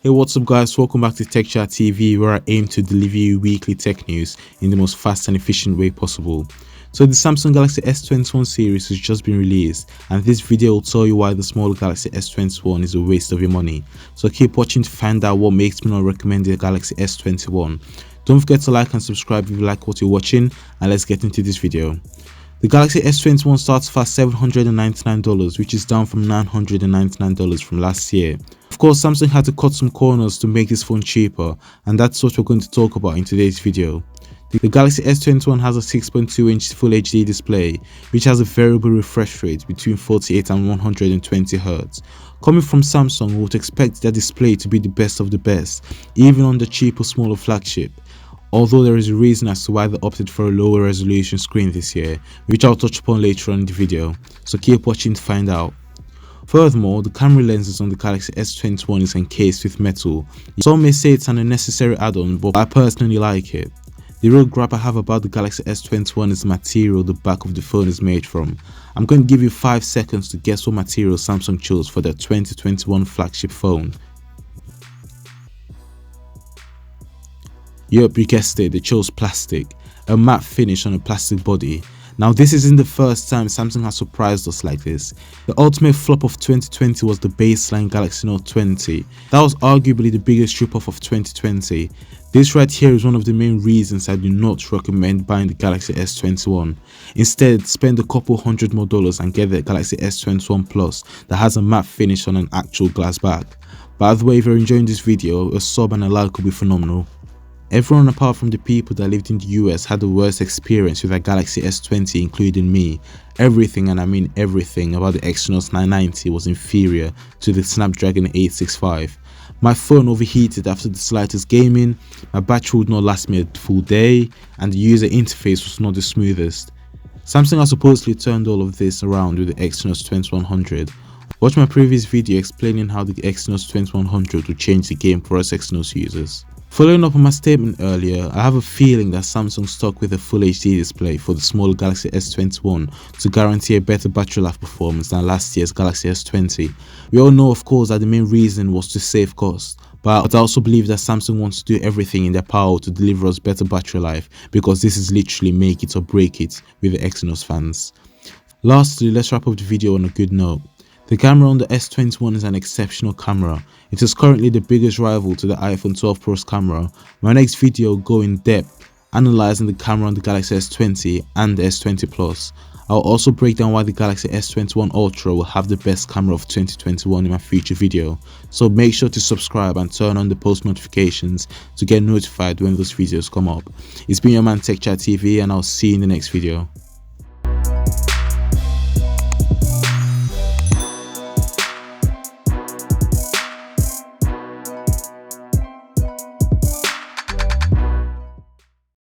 Hey, what's up guys, welcome back to Tech Chat TV, where I aim to deliver you weekly tech news in the most fast and efficient way possible. So the Samsung Galaxy S21 series has just been released, and this video will tell you why the smaller Galaxy S21 is a waste of your money. So keep watching to find out what makes me not recommend the Galaxy S21. Don't forget to like and subscribe if you like what you're watching, and let's get into this video. The Galaxy S21 starts for $799, which is down from $999 from last year. Of course, Samsung had to cut some corners to make this phone cheaper, and that's what we're going to talk about in today's video. The Galaxy S21 has a 6.2-inch Full HD display, which has a variable refresh rate between 48 and 120 Hz. Coming from Samsung, we would expect their display to be the best of the best, even on the cheaper, smaller flagship. Although there is a reason as to why they opted for a lower resolution screen this year, which I'll touch upon later on in the video, so keep watching to find out. Furthermore, the camera lenses on the Galaxy S21 is encased with metal. Some may say it's an unnecessary add-on, but I personally like it. The real gripe I have about the Galaxy S21 is the material the back of the phone is made from. I'm going to give you 5 seconds to guess what material Samsung chose for their 2021 flagship phone. Yup, you guessed it, they chose plastic, a matte finish on a plastic body. Now this isn't the first time Samsung has surprised us like this. The ultimate flop of 2020 was the baseline Galaxy Note 20. That was arguably the biggest rip-off of 2020. This right here is one of the main reasons I do not recommend buying the Galaxy S21. Instead, spend a couple $100 more and get the Galaxy S21 Plus that has a matte finish on an actual glass back. By the way, if you're enjoying this video, a sub and a like would be phenomenal. Everyone apart from the people that lived in the US had the worst experience with their Galaxy S20, including me. Everything, and I mean everything, about the Exynos 990 was inferior to the Snapdragon 865. My phone overheated after the slightest gaming, my battery would not last me a full day, and the user interface was not the smoothest. Samsung has supposedly turned all of this around with the Exynos 2100. Watch my previous video explaining how the Exynos 2100 would change the game for us Exynos users. Following up on my statement earlier, I have a feeling that Samsung stuck with a Full HD display for the smaller Galaxy S21 to guarantee a better battery life performance than last year's Galaxy S20. We all know, of course, that the main reason was to save cost, but I also believe that Samsung wants to do everything in their power to deliver us better battery life, because this is literally make it or break it with the Exynos fans. Lastly, let's wrap up the video on a good note. The camera on the S21 is an exceptional camera. It is currently the biggest rival to the iPhone 12 Pro's camera. My next video will go in depth, analysing the camera on the Galaxy S20 and the S20 Plus. I'll also break down why the Galaxy S21 Ultra will have the best camera of 2021 in my future video. So make sure to subscribe and turn on the post notifications to get notified when those videos come up. It's been your man Tech Chat TV, and I'll see you in the next video.